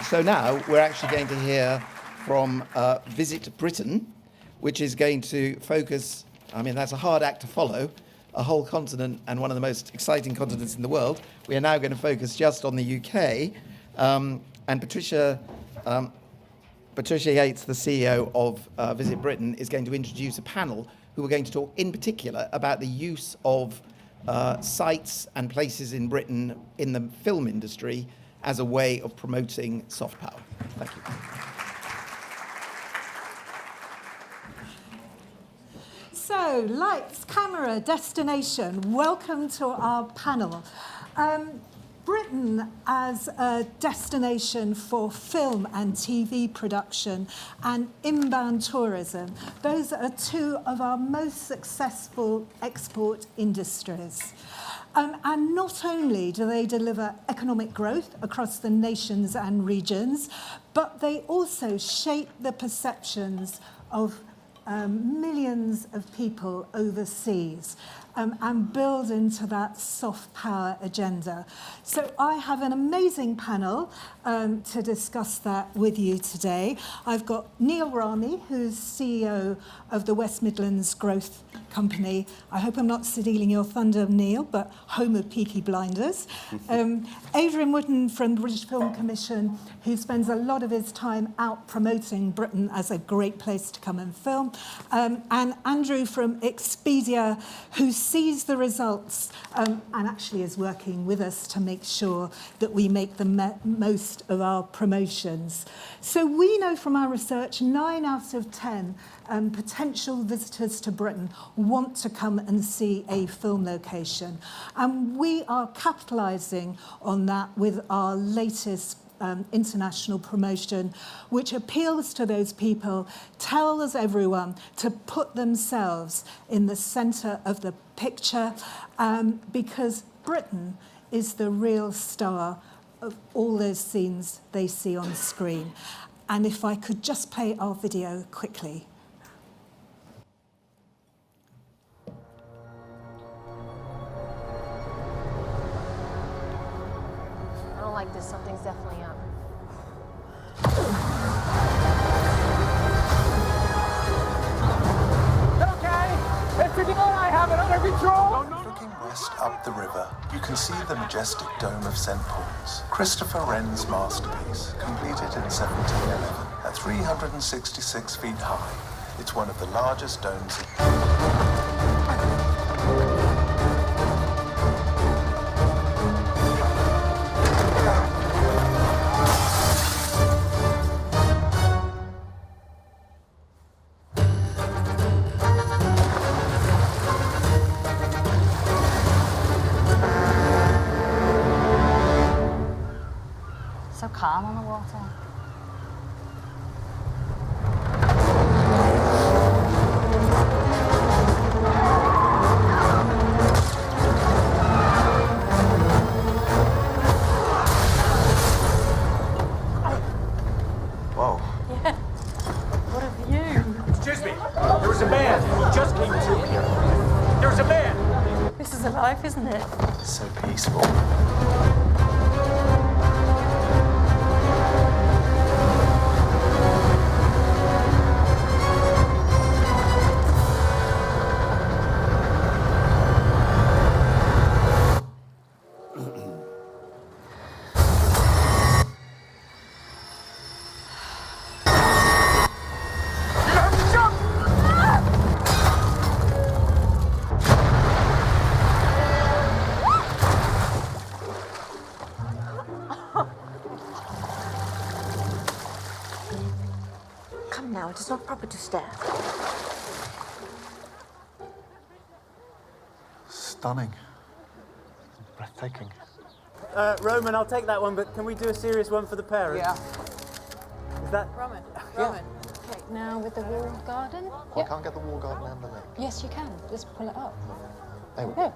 So now we're actually going to hear from VisitBritain, which is going to focus, I mean, that's a hard act to follow, a whole continent and one of the most exciting continents in the world. We are now going to focus just on the UK. And Patricia Yates, the CEO of VisitBritain, is going to introduce a panel who are going to talk in particular about the use of sites and places in Britain in the film industry as a way of promoting soft power. Thank you. So, lights, camera, destination, welcome to our panel. Britain as a destination for film and TV production and inbound tourism, those are two of our most successful export industries. And not only do they deliver economic growth across the nations and regions, but they also shape the perceptions of millions of people overseas and build into that soft power agenda. So I have an amazing panel to discuss that with you today. I've got Neil Rami, who's CEO of the West Midlands Growth Company. I hope I'm not stealing your thunder, Neil, but home of Peaky Blinders. Adrian Wootton from the British Film Commission, who spends a lot of his time out promoting Britain as a great place to come and film. And Andrew from Expedia, who sees the results and actually is working with us to make sure that we make the most of our promotions. So we know from our research 9 out of 10 potential visitors to Britain want to come and see a film location. And we are capitalising on that with our latest international promotion, which appeals to those people, tells everyone to put themselves in the centre of the picture, because Britain is the real star of all those scenes they see on screen. And if I could just play our video quickly. I don't like this. Something's definitely up. Okay, everything I have it under control. Looking west up the river, you can see the majestic dome of St. Paul's, Christopher Wren's masterpiece, completed in 1711. At 366 feet high, it's one of the largest domes So calm on the water. Whoa. Yeah. What a view. Excuse me, there was a man who just came through here. There was a man. This is a life, isn't it? So peaceful. Come now, it is not proper to stare. Stunning. Breathtaking. Roman, I'll take that one, but can we do a serious one for the parents? Yeah. Is that... Roman. Okay, now with the walled garden. I can't get the wall garden underneath. Yes, you can. Just pull it up. There we go.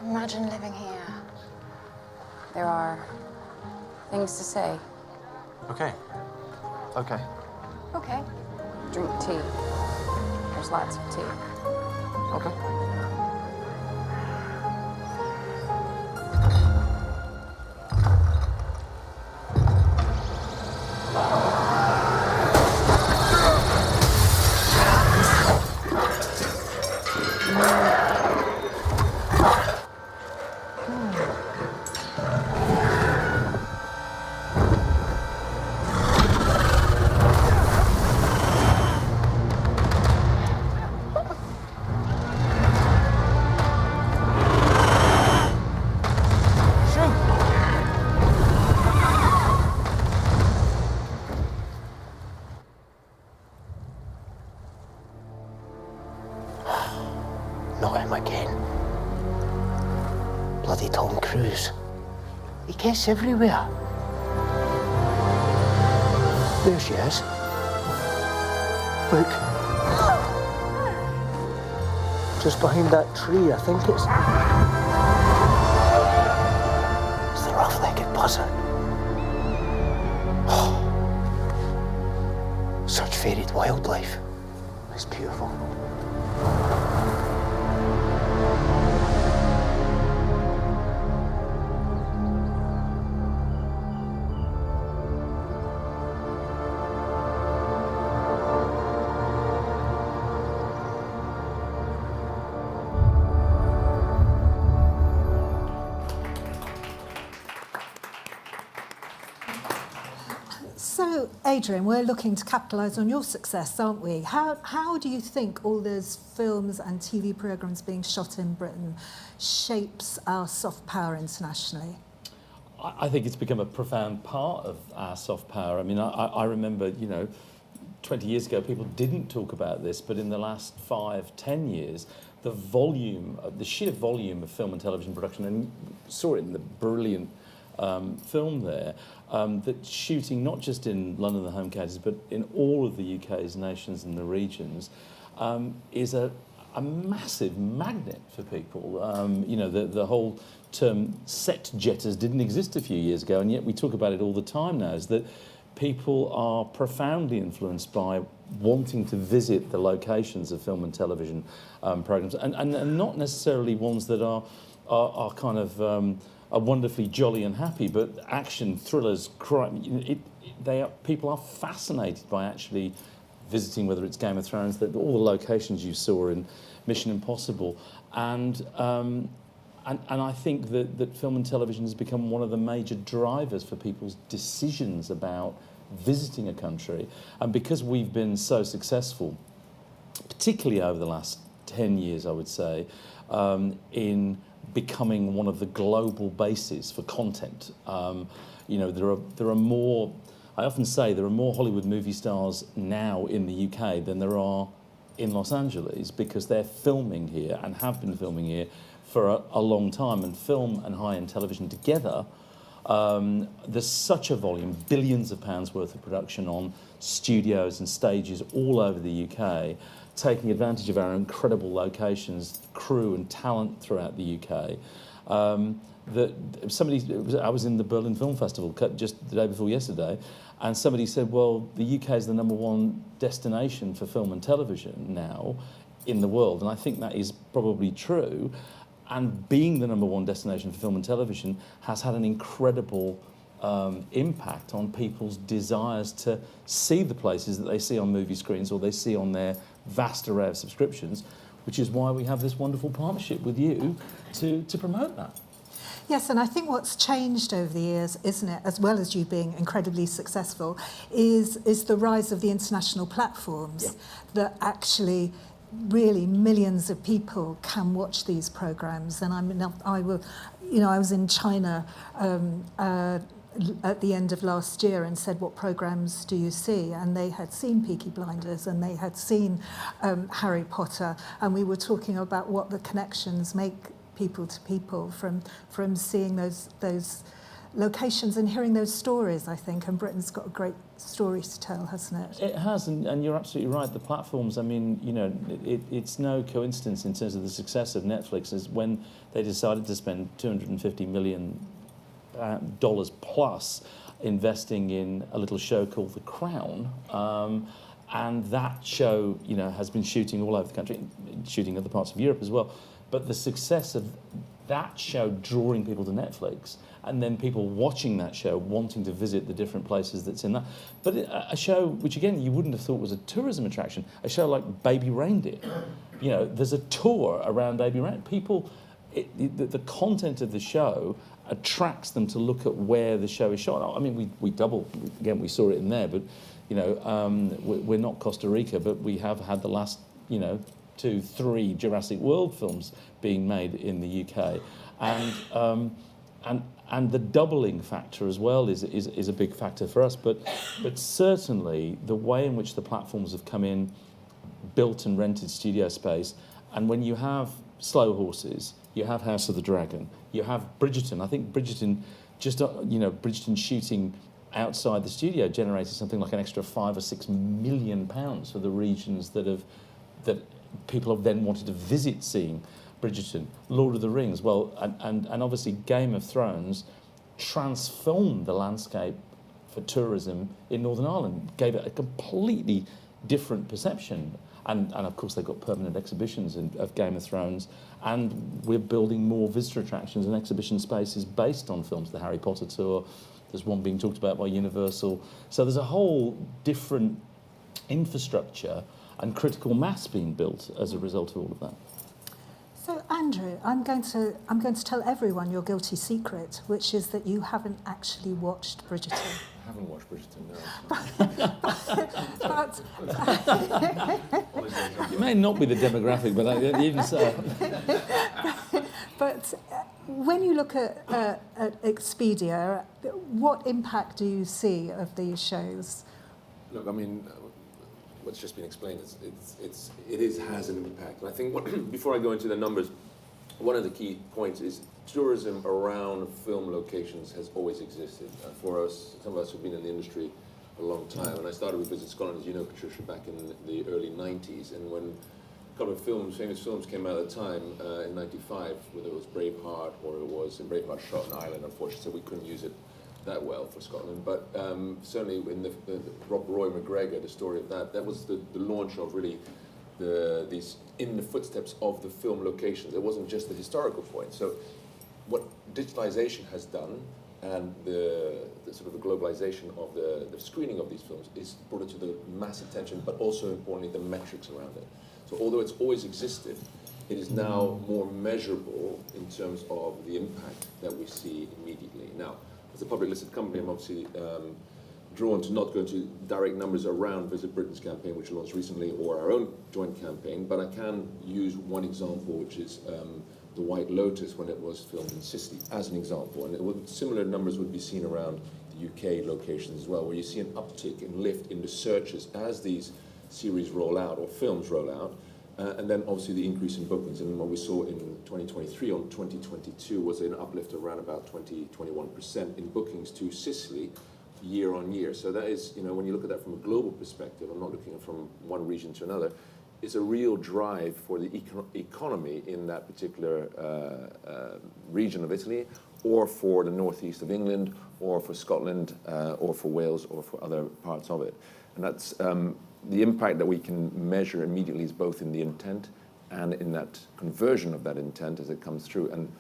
Imagine living here. There are things to say. Okay. Okay. Okay. Drink tea. There's lots of tea. Okay. Not him again. Bloody Tom Cruise. He gets everywhere. There she is. Look. Just behind that tree, I think it's the rough-legged buzzard. Oh. Such varied wildlife. It's beautiful. So, Adrian, we're looking to capitalise on your success, aren't we? How do you think all those films and TV programmes being shot in Britain shapes our soft power internationally? I think it's become a profound part of our soft power. I mean, I remember, 20 years ago, people didn't talk about this, but in the last 5-10 years, the sheer volume of film and television production, and you saw it in the brilliant film there, that shooting not just in London, the home counties, but in all of the UK's nations and the regions, is a massive magnet for people. The whole term set jetters didn't exist a few years ago, and yet we talk about it all the time now, is that people are profoundly influenced by wanting to visit the locations of film and television programmes, and not necessarily ones that are kind of are wonderfully jolly and happy, but action, thrillers, crime. People are fascinated by actually visiting, whether it's Game of Thrones, all the locations you saw in Mission Impossible, and I think that film and television has become one of the major drivers for people's decisions about visiting a country, and because we've been so successful, particularly over the last 10 years, I would say, in becoming one of the global bases for content. There are more. I often say there are more Hollywood movie stars now in the UK than there are in Los Angeles, because they're filming here and have been filming here for a long time. And film and high-end television together, there's such a volume, billions of pounds worth of production on studios and stages all over the UK, taking advantage of our incredible locations, crew and talent throughout the UK. I was in the Berlin Film Festival just the day before yesterday, and somebody said, well, the UK is the #1 destination for film and television now in the world, and I think that is probably true. And being the #1 destination for film and television has had an incredible impact on people's desires to see the places that they see on movie screens or they see on their vast array of subscriptions, which is why we have this wonderful partnership with you to promote that. Yes, and I think what's changed over the years, isn't it, as well as you being incredibly successful, is the rise of the international platforms that actually really millions of people can watch these programmes. And I was in China at the end of last year and said, what programmes do you see? And they had seen Peaky Blinders and they had seen Harry Potter, and we were talking about what the connections make people to people from seeing those locations and hearing those stories, I think. And Britain's got a great story to tell, hasn't it? It has, and you're absolutely right. The platforms, I mean, it's no coincidence in terms of the success of Netflix, is when they decided to spend $250 million plus investing in a little show called The Crown, and that show, has been shooting all over the country, shooting other parts of Europe as well. But the success of that show drawing people to Netflix, and then people watching that show wanting to visit the different places that's in that. But a show which, again, you wouldn't have thought was a tourism attraction, a show like Baby Reindeer, you know, there's a tour around Abbey Road. People, the content of the show attracts them to look at where the show is shot. I mean, we double, again, we saw it in there, but, you know, we're not Costa Rica, but we have had the last, you know, 2-3 Jurassic World films being made in the UK. And the doubling factor as well is a big factor for us. But certainly the way in which the platforms have come in, built and rented studio space, and when you have Slow Horses, you have House of the Dragon, you have Bridgerton. I think Bridgerton, just Bridgerton shooting outside the studio generated something like an extra £5 or £6 million for the regions that people have then wanted to visit seeing Bridgerton. Lord of the Rings, well, and obviously Game of Thrones transformed the landscape for tourism in Northern Ireland, gave it a completely different perception. And of course they've got permanent exhibitions of Game of Thrones, and we're building more visitor attractions and exhibition spaces based on films. The Harry Potter tour, there's one being talked about by Universal. So there's a whole different infrastructure and critical mass being built as a result of all of that. So Andrew, I'm going to tell everyone your guilty secret, which is that you haven't actually watched Bridgerton. I haven't watched Bridgerton, no. But You may not be the demographic, but even so. but when you look at Expedia, what impact do you see of these shows? Look, I mean, what's just been explained has an impact. And I think before I go into the numbers, one of the key points is tourism around film locations has always existed. For us, some of us who've been in the industry a long time, and I started with Visit Scotland, as you know, Patricia, back in the early 90s, and when a couple of famous films came out at the time, in 95, whether it was Braveheart or it was in Braveheart shot in Ireland, unfortunately, so we couldn't use it that well for Scotland, but certainly in the Rob Roy McGregor, the story of that was the launch of really these in the footsteps of the film locations. It wasn't just the historical point. So what digitalization has done and the sort of the globalization of the screening of these films is brought it to the mass attention, but also importantly the metrics around it. So although it's always existed, it is now more measurable in terms of the impact that we see immediately. Now, as a public listed company, I'm obviously drawn to not go into direct numbers around Visit Britain's campaign, which launched recently, or our own joint campaign, but I can use one example, which is the White Lotus when it was filmed in Sicily, as an example. And similar numbers would be seen around the UK locations as well, where you see an uptick and lift in the searches as these series roll out, or films roll out, and then obviously the increase in bookings. And what we saw in 2023 on 2022 was an uplift of around about 21% in bookings to Sicily year on year. So that is, when you look at that from a global perspective, I'm not looking at from one region to another, it's a real drive for the economy in that particular region of Italy, or for the northeast of England, or for Scotland, or for Wales, or for other parts of it. And that's the impact that we can measure immediately is both in the intent and in that conversion of that intent as it comes through. And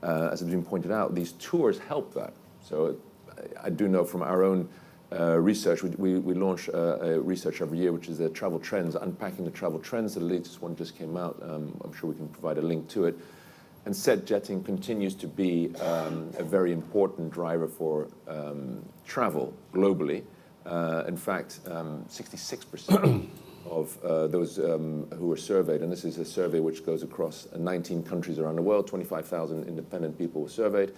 as has been pointed out, these tours help that. So I do know from our own research, we launch a research every year, which is the travel trends, unpacking the travel trends. The latest one just came out. I'm sure we can provide a link to it. And set jetting continues to be a very important driver for travel globally. In fact, 66% of those who were surveyed, and this is a survey which goes across 19 countries around the world, 25,000 independent people were surveyed,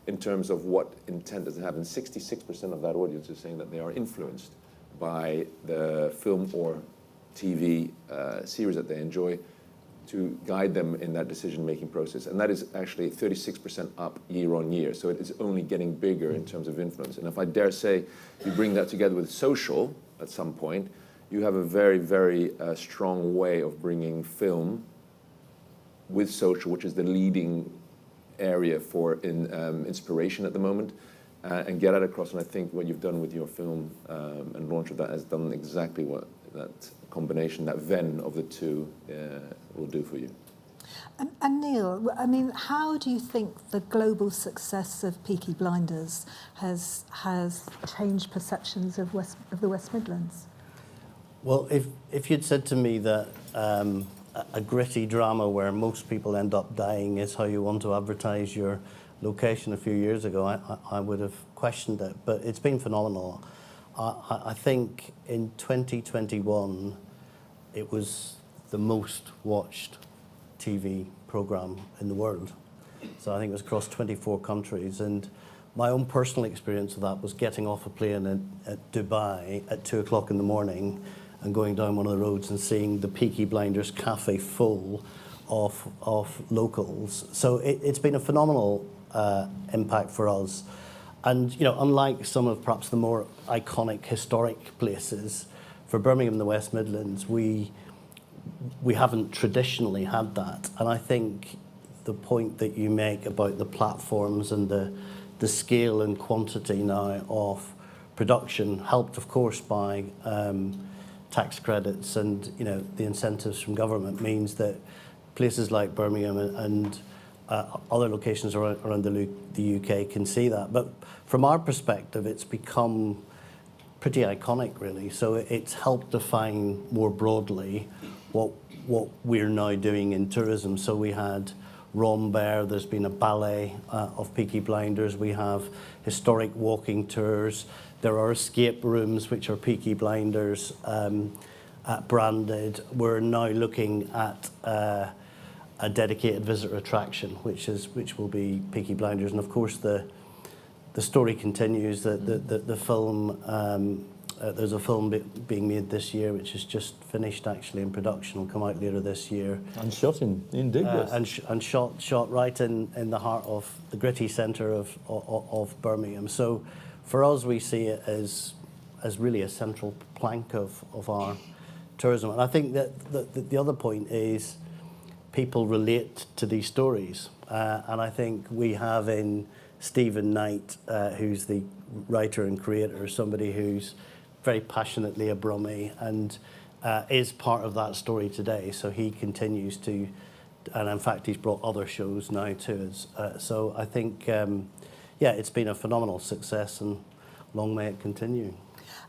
in terms of what intent does it have. And 66% of that audience is saying that they are influenced by the film or TV series that they enjoy to guide them in that decision-making process. And that is actually 36% up year on year. So it is only getting bigger in terms of influence. And if I dare say, you bring that together with social at some point, you have a very, very strong way of bringing film with social, which is the leading area for inspiration at the moment, and get that across. And I think what you've done with your film and launch of that has done exactly what that combination, that Venn of the two will do for you. And Neil, I mean, how do you think the global success of Peaky Blinders has changed perceptions of the West Midlands? Well, if you'd said to me that a gritty drama where most people end up dying is how you want to advertise your location a few years ago, I would have questioned it. But it's been phenomenal. I think in 2021, it was the most watched TV program in the world. So I think it was across 24 countries. And my own personal experience of that was getting off a plane at Dubai at 2 o'clock in the morning and going down one of the roads and seeing the Peaky Blinders cafe full of locals. So it's been a phenomenal impact for us. And, you know, unlike some of perhaps the more iconic historic places, for Birmingham and the West Midlands, we haven't traditionally had that. And I think the point that you make about the platforms and the scale and quantity now of production, helped of course by tax credits and, you know, the incentives from government, means that places like Birmingham and other locations around the UK can see that. But from our perspective, it's become pretty iconic, really. So it's helped define more broadly what we're now doing in tourism. So we had Rambert, there's been a ballet of Peaky Blinders, we have historic walking tours, there are escape rooms which are Peaky Blinders branded. We're now looking at a dedicated visitor attraction, which will be Peaky Blinders, and of course the story continues. The film, there's a film being made this year, which is just finished actually in production. Will come out later this year. And shot in Digby. And shot right in the heart of the gritty centre of Birmingham. So for us, we see it as really a central plank of our tourism. And I think that the other point is people relate to these stories. And I think we have in Stephen Knight, who's the writer and creator, somebody who's very passionately a Brummie and is part of that story today. So he continues to, and in fact he's brought other shows now to us. So I think, yeah, it's been a phenomenal success and long may it continue.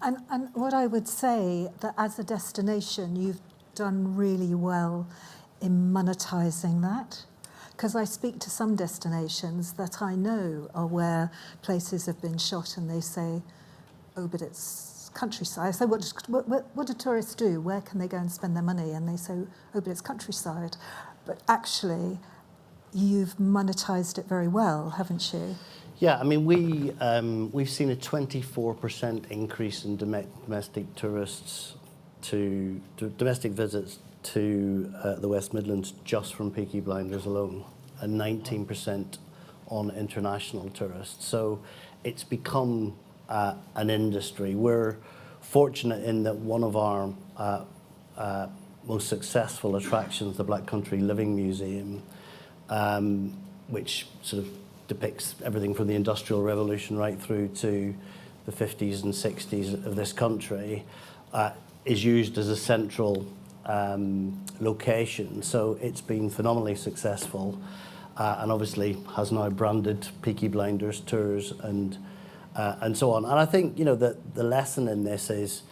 And what I would say, that as a destination, you've done really well in monetising that. Because I speak to some destinations that I know are where places have been shot and they say, oh, but it's countryside. So what do tourists do? Where can they go and spend their money? And they say, oh, but it's countryside. But actually, you've monetised it very well, haven't you? Yeah, I mean, we've seen a 24% increase in domestic tourists to domestic visits to the West Midlands just from Peaky Blinders alone, and 19% on international tourists. So it's become an industry. We're fortunate in that one of our most successful attractions, the Black Country Living Museum, which sort of depicts everything from the Industrial Revolution right through to the 50s and 60s of this country, is used as a central location. So it's been phenomenally successful, and obviously has now branded Peaky Blinders tours and so on. And I think, you know, that the lesson in this is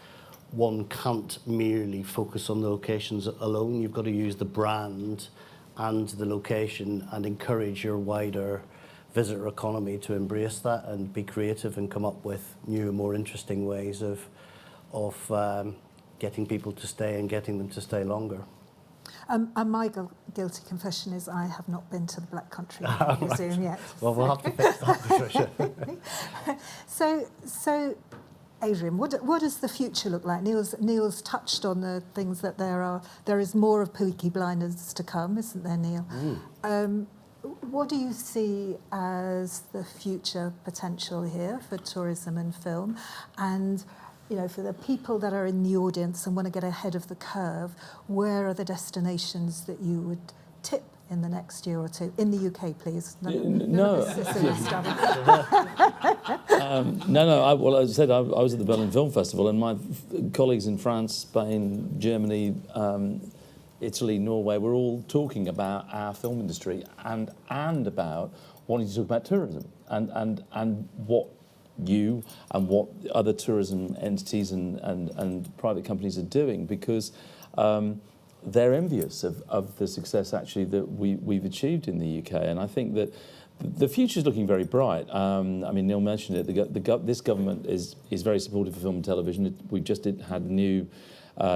one can't merely focus on the locations alone. You've got to use the brand and the location and encourage your wider visitor economy to embrace that and be creative and come up with new and more interesting ways of getting people to stay and getting them to stay longer. And my guilty confession is I have not been to the Black Country Museum yet. Well, we'll have to fix that, Patricia. So, Adrian, what does the future look like? Neil's touched on the things that there is more of Peaky Blinders to come, isn't there, Neil? What do you see as the future potential here for tourism and film? And, you know, for the people that are in the audience and want to get ahead of the curve, where are the destinations that you would tip in the next year or two? In the UK, please. No. Well, as I said, I was at the Berlin Film Festival, and my colleagues in France, Spain, Germany, Italy, Norway, we're all talking about our film industry and about wanting to talk about tourism and what you and what other tourism entities and private companies are doing, because they're envious of the success actually that we've achieved in the UK, and I think that the future is looking very bright. I mean, Neil mentioned it. This government is very supportive of film and television. We've just had new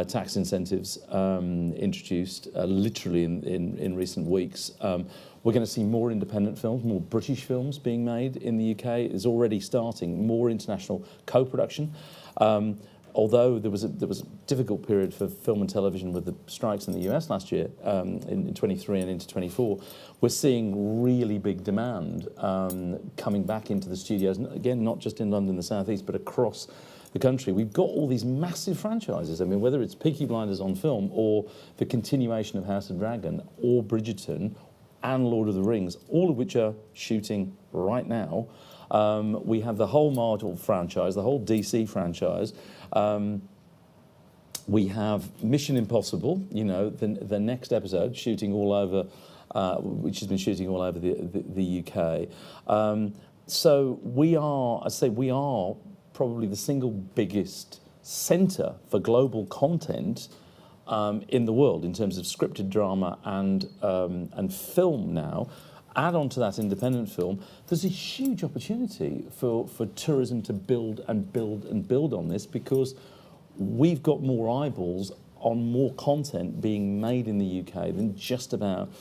tax incentives introduced literally in recent weeks. We're going to see more independent films, more British films being made in the UK. It's already starting, more international co-production. Although there was a difficult period for film and television with the strikes in the US last year, in 23 and into 24, we're seeing really big demand coming back into the studios. Again, not just in London, the South East, but across the country. We've got all these massive franchises. I mean, whether it's Peaky Blinders on film, or the continuation of House of Dragon, or Bridgerton, and Lord of the Rings, all of which are shooting right now. We have the whole Marvel franchise, the whole DC franchise. We have Mission Impossible, you know, the next episode, shooting all over, which has been shooting all over the UK. So we are probably the single biggest centre for global content in the world in terms of scripted drama and film now. Add on to that independent film, there's a huge opportunity for tourism to build and build and build on this, because we've got more eyeballs on more content being made in the UK than just about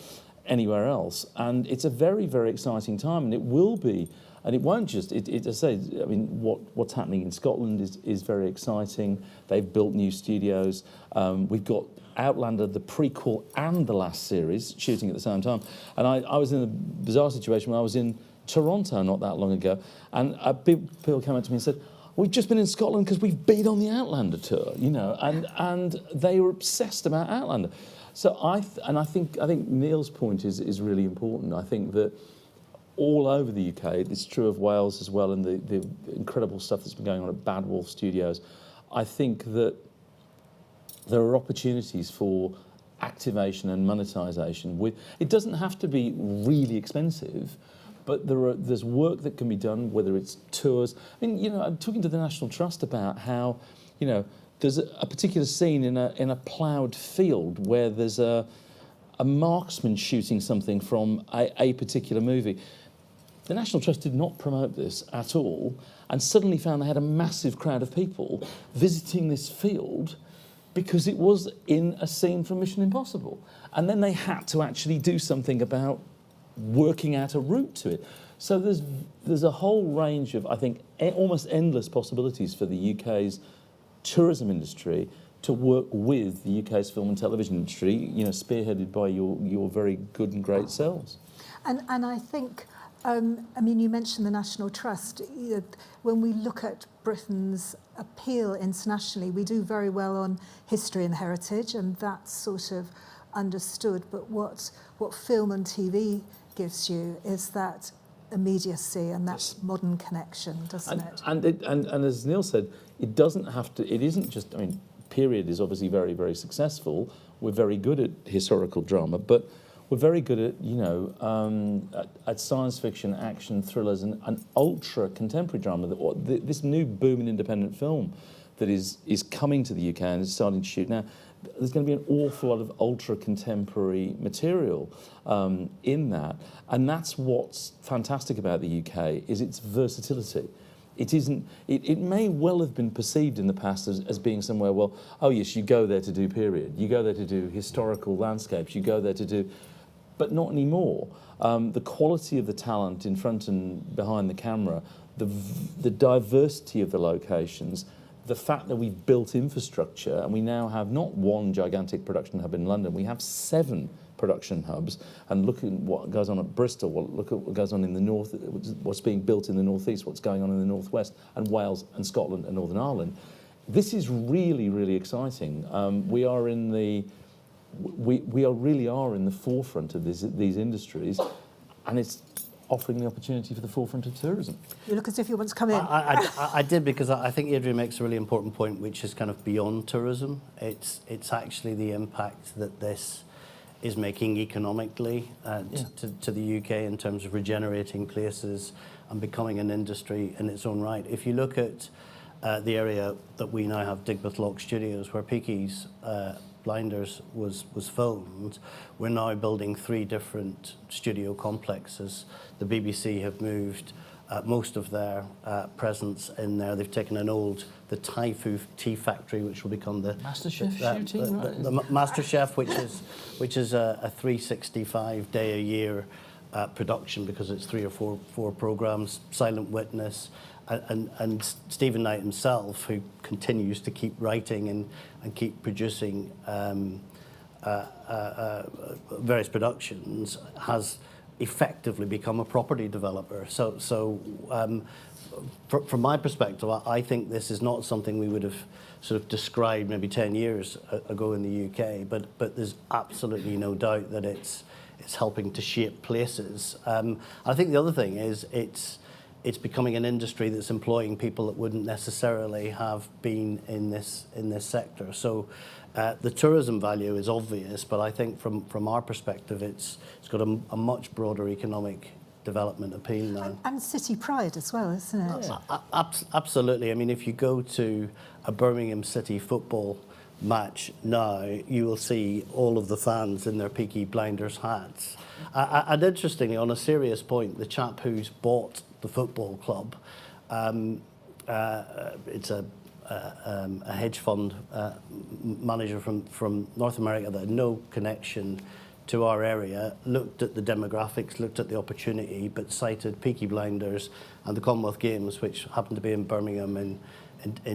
anywhere else. And it's a very, very exciting time, and it will be, and it won't just, I say, I mean, what's happening in Scotland is very exciting. They've built new studios. We've got Outlander, the prequel and the last series, shooting at the same time. And I was in a bizarre situation where I was in Toronto not that long ago, and people came up to me and said, we've just been in Scotland because we've been on the Outlander tour, you know, and they were obsessed about Outlander. So I think Neil's point is really important. I think that all over the UK, it's true of Wales as well, and the incredible stuff that's been going on at Bad Wolf Studios. I think that there are opportunities for activation and monetisation. It doesn't have to be really expensive, but there's work that can be done, whether it's tours. I mean, you know, I'm talking to the National Trust about how, you know, there's a particular scene in a ploughed field where there's a marksman shooting something from a particular movie. The National Trust did not promote this at all, and suddenly found they had a massive crowd of people visiting this field because it was in a scene from Mission Impossible. And then they had to actually do something about working out a route to it. So there's a whole range of, I think, almost endless possibilities for the UK's tourism industry to work with the UK's film and television industry, you know, spearheaded by your very good and great selves. And I think, I mean, you mentioned the National Trust. When we look at Britain's appeal internationally, we do very well on history and heritage, and that's sort of understood. But what film and TV gives you is that immediacy and that modern connection, doesn't it? And as Neil said, it doesn't have to. It isn't just. I mean, period is obviously very, very successful. We're very good at historical drama, but we're very good at, you know, at science fiction, action, thrillers, and ultra contemporary drama. This new boom in independent film that is coming to the UK and is starting to shoot now. There's going to be an awful lot of ultra contemporary material in that, and that's what's fantastic about the UK is its versatility. It isn't. It may well have been perceived in the past as being somewhere. Well, oh yes, you go there to do period. You go there to do historical landscapes. You go there to do. But not anymore. The quality of the talent in front and behind the camera, the diversity of the locations, the fact that we've built infrastructure, and we now have not one gigantic production hub in London, we have 7 production hubs, and look at what goes on at Bristol, look at what goes on in the north, what's being built in the northeast, what's going on in the northwest, and Wales and Scotland and Northern Ireland. This is really, really exciting. We are in the really are in the forefront of these industries, and it's offering the opportunity for the forefront of tourism. You look as if you want to come in. I did, because I think Adrian makes a really important point, which is kind of beyond tourism. It's actually the impact that this is making economically to the UK in terms of regenerating places and becoming an industry in its own right. If you look at the area that we now have Digbeth Loch Studios, where Peaky's Blinders was filmed, we're now building 3 different studio complexes. The BBC have moved most of their presence in there. They've taken the Thai food tea factory, which will become the MasterChef shooting, right? the MasterChef, which is a 365-day-a-year production, because it's 3 or 4 programs. Silent Witness, and Stephen Knight himself, who continues to keep writing and keep producing various productions, has effectively become a property developer. So from my perspective, I think this is not something we would have sort of described maybe 10 years ago in the UK, but there's absolutely no doubt that it's helping to shape places. I think the other thing is it's becoming an industry that's employing people that wouldn't necessarily have been in this sector. So the tourism value is obvious, but I think from our perspective, it's got a much broader economic development appeal now. And city pride as well, isn't it? Absolutely. I mean, if you go to a Birmingham City football match now, you will see all of the fans in their Peaky Blinders hats. And interestingly, on a serious point, the chap who's bought the football club, it's a hedge fund manager from North America that had no connection to our area, looked at the demographics, looked at the opportunity, but cited Peaky Blinders and the Commonwealth Games, which happened to be in Birmingham in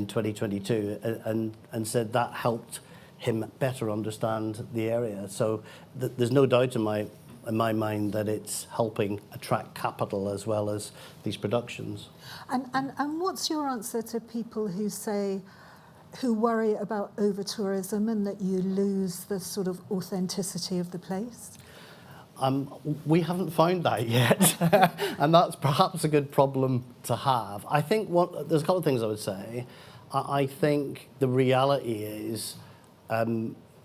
2022, and said that helped him better understand the area. So there's no doubt in my mind that it's helping attract capital as well as these productions. And what's your answer to people who worry about over-tourism and that you lose the sort of authenticity of the place? We haven't found that yet, and that's perhaps a good problem to have. I think there's a couple of things I would say. I think the reality is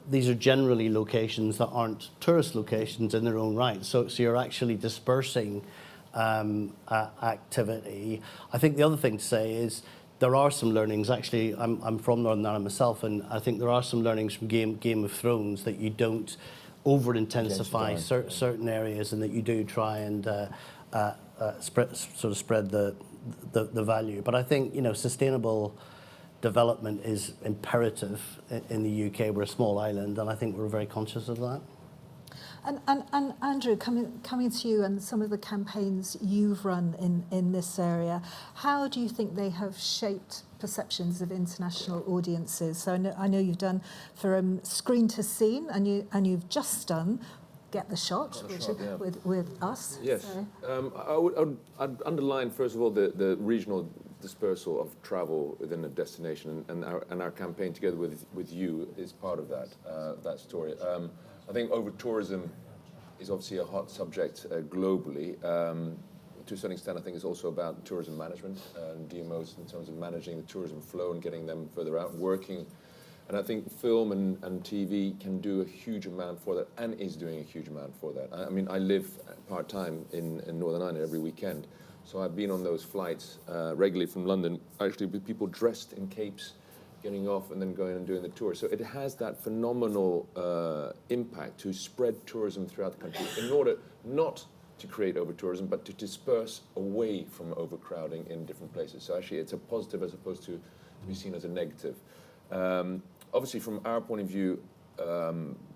these are generally locations that aren't tourist locations in their own right. So you're actually dispersing activity. I think the other thing to say is there are some learnings. Actually, I'm from Northern Ireland myself, and I think there are some learnings from Game of Thrones that you don't over-intensify certain areas, and that you do try and spread the value. But I think sustainable development is imperative in the UK. We're a small island, and I think we're very conscious of that. And Andrew, coming to you and some of the campaigns you've run in this area, how do you think they have shaped perceptions of international audiences? So I know you've done from Screen to Scene, and you've just done Get the Shot, with us. Yes. I'd underline first of all the regional dispersal of travel within a destination, and our campaign together with you is part of that story. I think over-tourism is obviously a hot subject globally. To a certain extent, I think it's also about tourism management and DMOs in terms of managing the tourism flow and getting them further out, working. And I think film and TV can do a huge amount for that, and is doing a huge amount for that. I mean, I live part-time in Northern Ireland every weekend, so I've been on those flights regularly from London, actually with people dressed in capes, getting off and then going and doing the tour. So it has that phenomenal impact to spread tourism throughout the country in order not to create over-tourism, but to disperse away from overcrowding in different places. So actually it's a positive as opposed to be seen as a negative. Obviously from our point of view,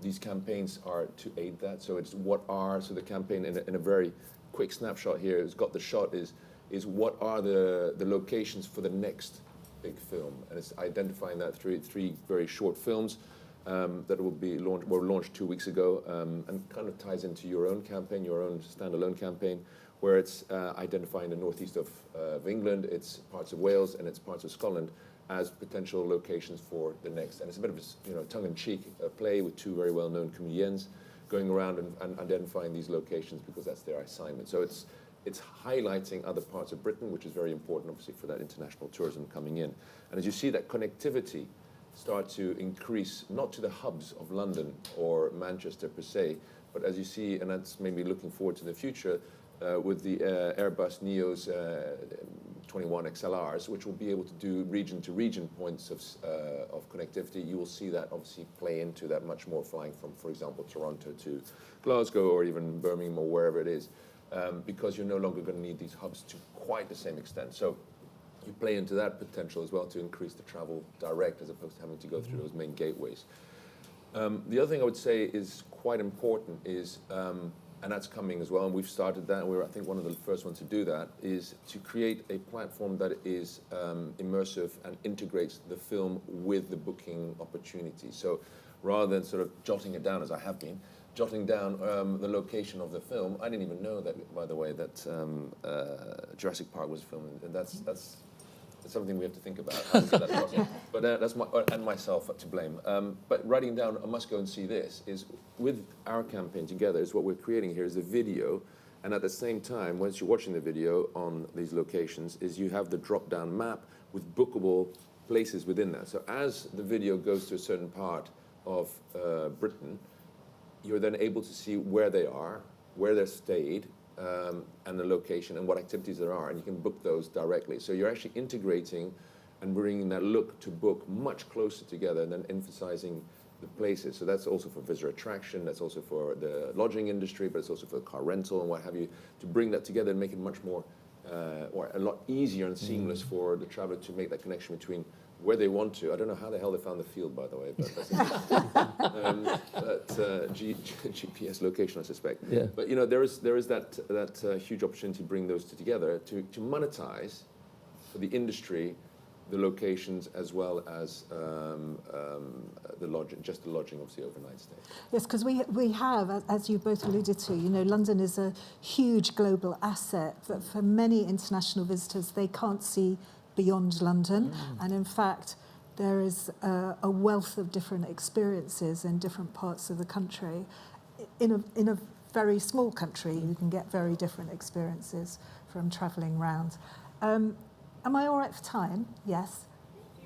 these campaigns are to aid that. So it's so the campaign in a very quick snapshot here has got the shot is what are the locations for the next big film, and it's identifying that through 3 very short films that were launched 2 weeks ago, and kind of ties into your own campaign, your own standalone campaign, where it's identifying the northeast of England, it's parts of Wales, and it's parts of Scotland as potential locations for the next. And it's a bit of a tongue-in-cheek play with 2 very well-known comedians going around and identifying these locations because that's their assignment. So it's highlighting other parts of Britain, which is very important, obviously, for that international tourism coming in. And as you see that connectivity start to increase, not to the hubs of London or Manchester per se, but as you see, and that's maybe looking forward to the future, with the Airbus Neos 21 XLRs, which will be able to do region-to-region points of connectivity. You will see that obviously play into that much more, flying from, for example, Toronto to Glasgow or even Birmingham or wherever it is, because you're no longer going to need these hubs to quite the same extent. So you play into that potential as well to increase the travel direct as opposed to having to go through those main gateways. The other thing I would say is quite important is, and that's coming as well, and we've started that, and we're, I think, one of the first ones to do that, is to create a platform that is immersive and integrates the film with the booking opportunity. So rather than sort of jotting it down, as I have been, jotting down the location of the film, I didn't even know that, by the way, that Jurassic Park was filmed, and that's something we have to think about. But that's and myself to blame. But writing down, I must go and see this, is with our campaign together, is what we're creating here is a video, and at the same time, once you're watching the video on these locations, is you have the drop-down map with bookable places within that. So as the video goes to a certain part of Britain, you're then able to see where they are, where they're stayed, and the location and what activities there are, and you can book those directly. So you're actually integrating and bringing that look to book much closer together and then emphasizing the places. So that's also for visitor attraction, that's also for the lodging industry, but it's also for car rental and what have you, to bring that together and make it much more, or a lot easier and seamless for the traveler to make that connection between where they want to. I don't know how the hell they found the field, by the way, but that's GPS location, I suspect. Yeah. But you know, there is that huge opportunity to bring those two together to monetize for the industry, the locations, as well as the lodging, obviously overnight stay. Yes, because we have, as you both alluded to, you know, London is a huge global asset that for many international visitors, they can't see beyond London. And in fact, there is a wealth of different experiences in different parts of the country. In a very small country, you can get very different experiences from travelling round. Am I all right for time? Yes.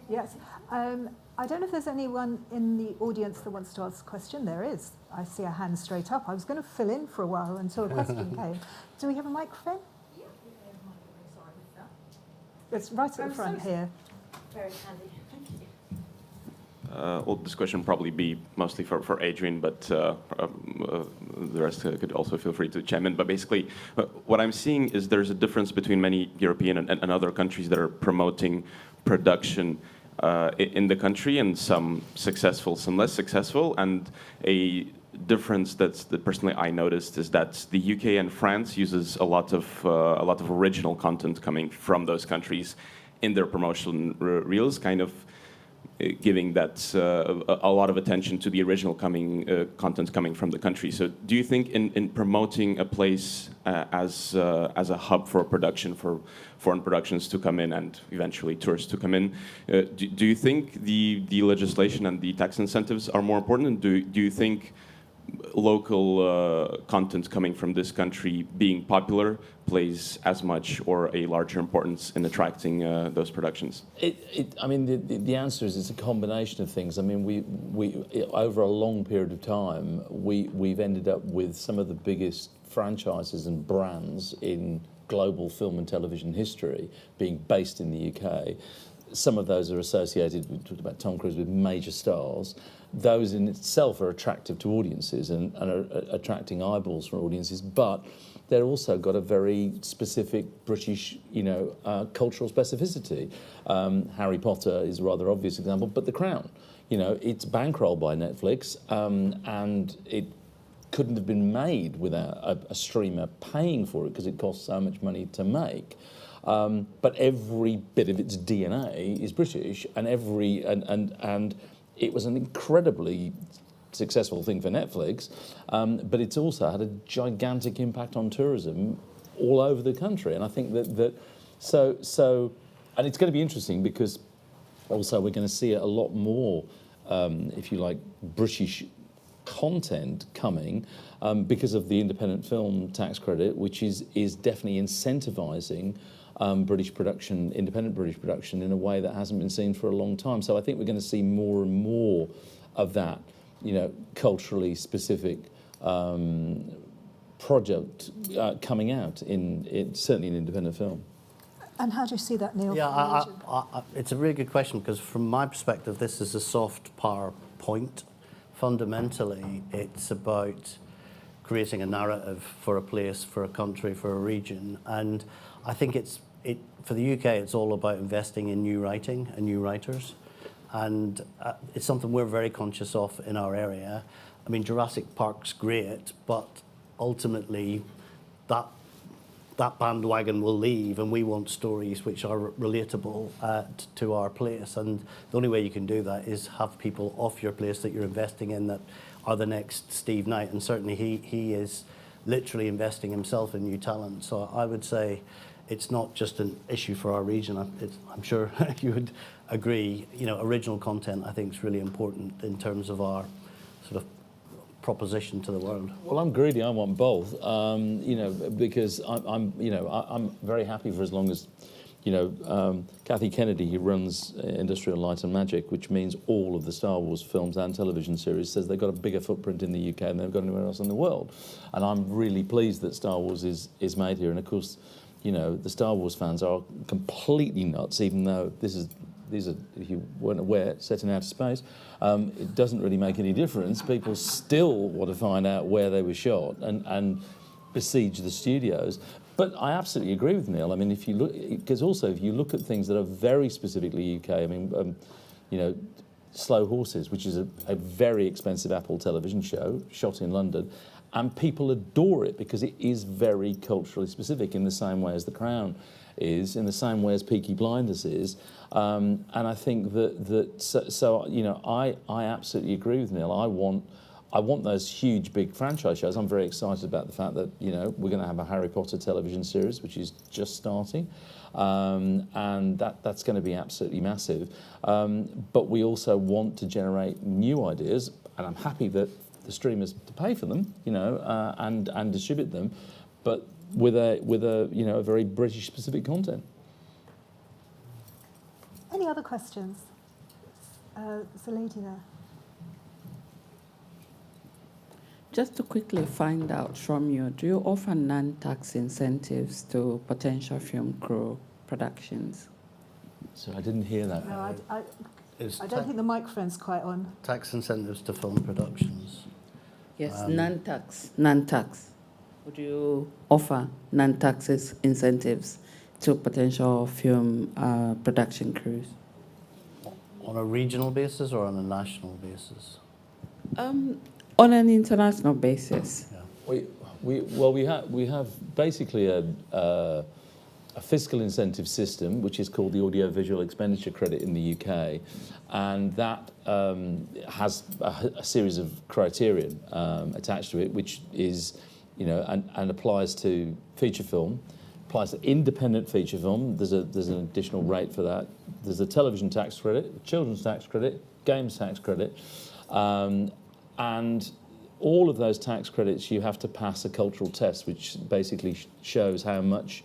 Yes. I don't know if there's anyone in the audience that wants to ask a question. There is. I see a hand straight up. I was going to fill in for a while until a question came. Do we have a microphone? It's right at the front here. Very handy. Thank you. Well, this question will probably be mostly for Adrian, but the rest could also feel free to chime in. But basically, what I'm seeing is there's a difference between many European and other countries that are promoting production in the country, and some successful, some less successful. And a difference that personally I noticed is that the UK and France uses a lot of original content coming from those countries in their promotional reels, kind of giving that a lot of attention to the original content coming from the country. So do you think in promoting a place as a hub for production, for foreign productions to come in and eventually tourists to come in, do you think the legislation and the tax incentives are more important? And do you think local content coming from this country being popular plays as much or a larger importance in attracting those productions? I mean, the answer is it's a combination of things. I mean, we over a long period of time, we've ended up with some of the biggest franchises and brands in global film and television history being based in the UK. Some of those are associated, we talked about Tom Cruise, with major stars. Those in itself are attractive to audiences and are attracting eyeballs from audiences, but they're also got a very specific British, cultural specificity. Harry Potter is a rather obvious example, but The Crown, it's bankrolled by Netflix, and it couldn't have been made without a streamer paying for it because it costs so much money to make. But every bit of its DNA is British, and and it was an incredibly successful thing for Netflix, but it's also had a gigantic impact on tourism all over the country. And I think so, and it's going to be interesting because also we're going to see a lot more, if you like, British content coming because of the independent film tax credit, which is definitely incentivising British production, independent British production, in a way that hasn't been seen for a long time. So I think we're going to see more and more of that, culturally specific project coming out in certainly in independent film. And how do you see that, Neil? Yeah, it's a really good question, because from my perspective, this is a soft power point. Fundamentally, it's about creating a narrative for a place, for a country, for a region. And I think for the UK, it's all about investing in new writing and new writers. And it's something we're very conscious of in our area. I mean, Jurassic Park's great, but ultimately that bandwagon will leave, and we want stories which are relatable to our place. And the only way you can do that is have people off your place that you're investing in that are the next Steve Knight. And certainly he is literally investing himself in new talent. So I would say it's not just an issue for our region. I'm sure you would agree. You know, original content, I think, is really important in terms of our sort of proposition to the world. Well, I'm greedy. I want both. You know, because I'm very happy for as long as, you know, Kathy Kennedy, who runs Industrial Light and Magic, which means all of the Star Wars films and television series, says they've got a bigger footprint in the UK than they've got anywhere else in the world. And I'm really pleased that Star Wars is made here. And of course, you know, the Star Wars fans are completely nuts, even though these are, if you weren't aware, set in outer space. It doesn't really make any difference. People still want to find out where they were shot and besiege the studios. But I absolutely agree with Neil. I mean, if you look, because also if you look at things that are very specifically UK, I mean, you know, Slow Horses, which is a very expensive Apple television show shot in London, and people adore it because it is very culturally specific in the same way as The Crown is, in the same way as Peaky Blinders is. And I think so you know, I absolutely agree with Neil. I want those huge, big franchise shows. I'm very excited about the fact that, you know, we're going to have a Harry Potter television series, which is just starting, and that's going to be absolutely massive. But we also want to generate new ideas, and I'm happy that the streamers to pay for them, you know, and distribute them, but with a you know, a very British specific content. Any other questions? There's a lady there. Just to quickly find out from you, do you offer non-tax incentives to potential film crew productions? So I didn't hear that. No, I don't think the microphone's quite on. Tax incentives to film productions. Yes, non-tax. Would you offer non-tax incentives to potential film production crews? On a regional basis or on a national basis? On an international basis. Yeah. We have basically a fiscal incentive system, which is called the Audiovisual Expenditure Credit in the UK, and that has a series of criterion attached to it, which is, you know, and applies to feature film, applies to independent feature film. There's an additional rate for that. There's a television tax credit, children's tax credit, games tax credit, and all of those tax credits you have to pass a cultural test, which basically shows how much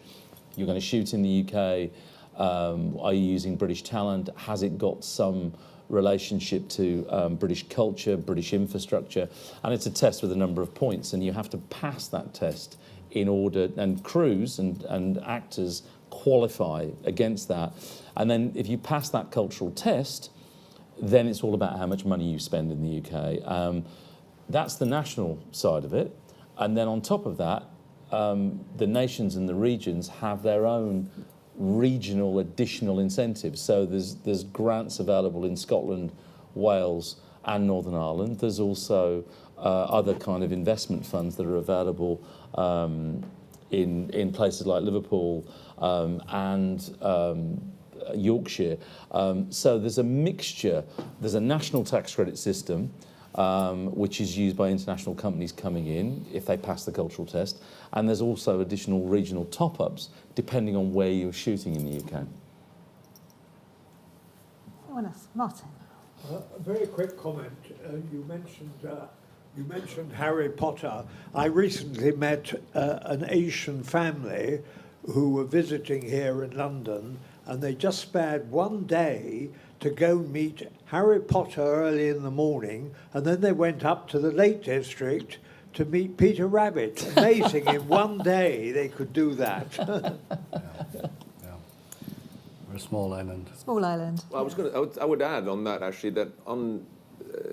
you're going to shoot in the UK. Are you using British talent? Has it got some relationship to British culture, British infrastructure? And it's a test with a number of points, and you have to pass that test in order, and crews and actors qualify against that. And then if you pass that cultural test, then it's all about how much money you spend in the UK. That's the national side of it. And then on top of that, the nations and the regions have their own regional additional incentives. So there's grants available in Scotland, Wales and Northern Ireland. There's also other kind of investment funds that are available in places like Liverpool and Yorkshire. So there's a mixture. There's a national tax credit system, which is used by international companies coming in if they pass the cultural test. And there's also additional regional top-ups depending on where you're shooting in the UK. Anyone else? Martin. A very quick comment. You mentioned Harry Potter. I recently met an Asian family who were visiting here in London, and they just spared one day to go meet Harry Potter early in the morning, and then they went up to the Lake District to meet Peter Rabbit. Amazing, in one day they could do that. We're a small island. Small island. Well, I would add on that actually that on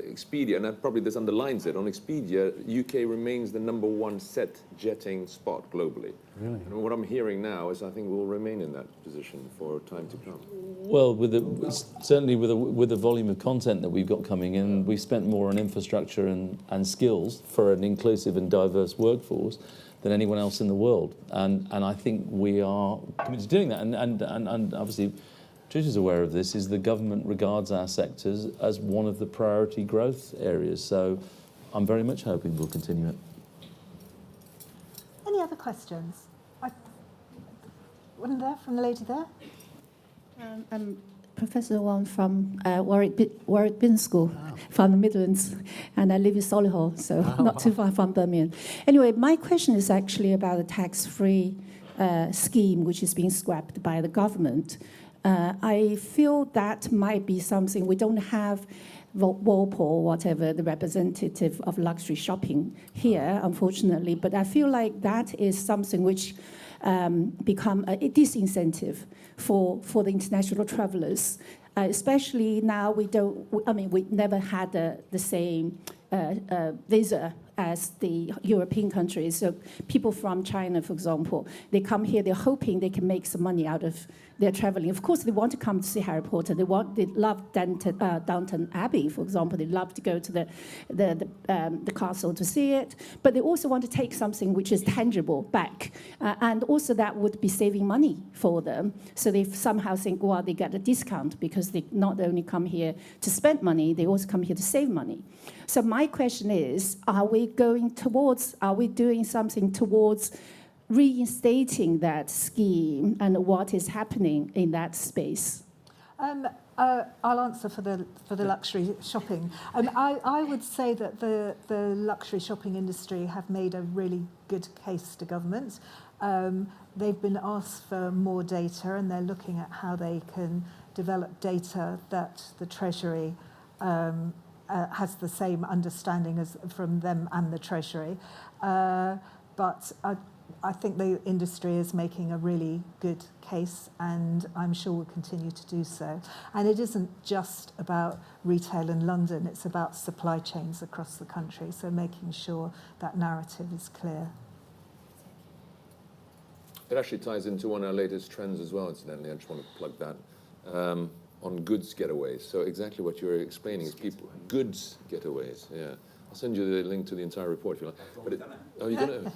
Expedia, and that probably this underlines it, on Expedia, UK remains the #1 set jetting spot globally. Really? And what I'm hearing now is I think we'll remain in that position for time to come. Well, certainly with the volume of content that we've got coming in, we've spent more on infrastructure and skills for an inclusive and diverse workforce than anyone else in the world. And I think we are committed to doing that. And obviously, Patricia's aware of this, is the government regards our sectors as one of the priority growth areas. So I'm very much hoping we'll continue it. Any other questions? Wasn't there from the lady there? I'm Professor Wong from Warwick Business School from the Midlands, and I live in Solihull, so not too far from Birmingham. Anyway, my question is actually about a tax-free scheme which is being scrapped by the government. I feel that might be something we don't have. Walpole, whatever, the representative of luxury shopping here, unfortunately, but I feel like that is something which become a disincentive for the international travelers, especially now we never had the same visa as the European countries. So people from China, for example, they come here, they're hoping they can make some money out of their traveling. Of course, they want to come to see Harry Potter. They love Downton Abbey, for example. They love to go to the castle to see it. But they also want to take something which is tangible back. And also that would be saving money for them. So they somehow think, well, they get a discount because they not only come here to spend money, they also come here to save money. So my question is, are we doing something towards reinstating that scheme, and what is happening in that space? I'll answer for the luxury shopping. I would say that the luxury shopping industry have made a really good case to government. They've been asked for more data, and they're looking at how they can develop data that the Treasury has the same understanding as from them and the Treasury. But I think the industry is making a really good case, and I'm sure will continue to do so. And it isn't just about retail in London, it's about supply chains across the country, so making sure that narrative is clear. It actually ties into one of our latest trends as well, incidentally. I just want to plug that. On goods getaways. So exactly what you're explaining is goods getaways, yeah. I'll send you the link to the entire report if you like. But you're gonna.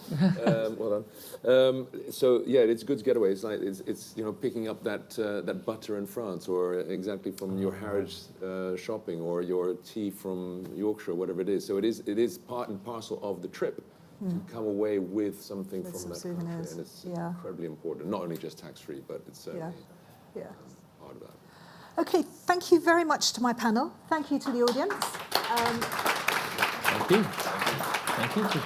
Well done. So yeah, it's goods getaways. Like it's picking up that butter in France, or exactly from your Harrods shopping, or your tea from Yorkshire, whatever it is. So it is part and parcel of the trip to come away with something from that country, and it's incredibly important. Not only just tax-free, but it's certainly part of that. Okay, thank you very much to my panel. Thank you to the audience. Thank you. Thank you.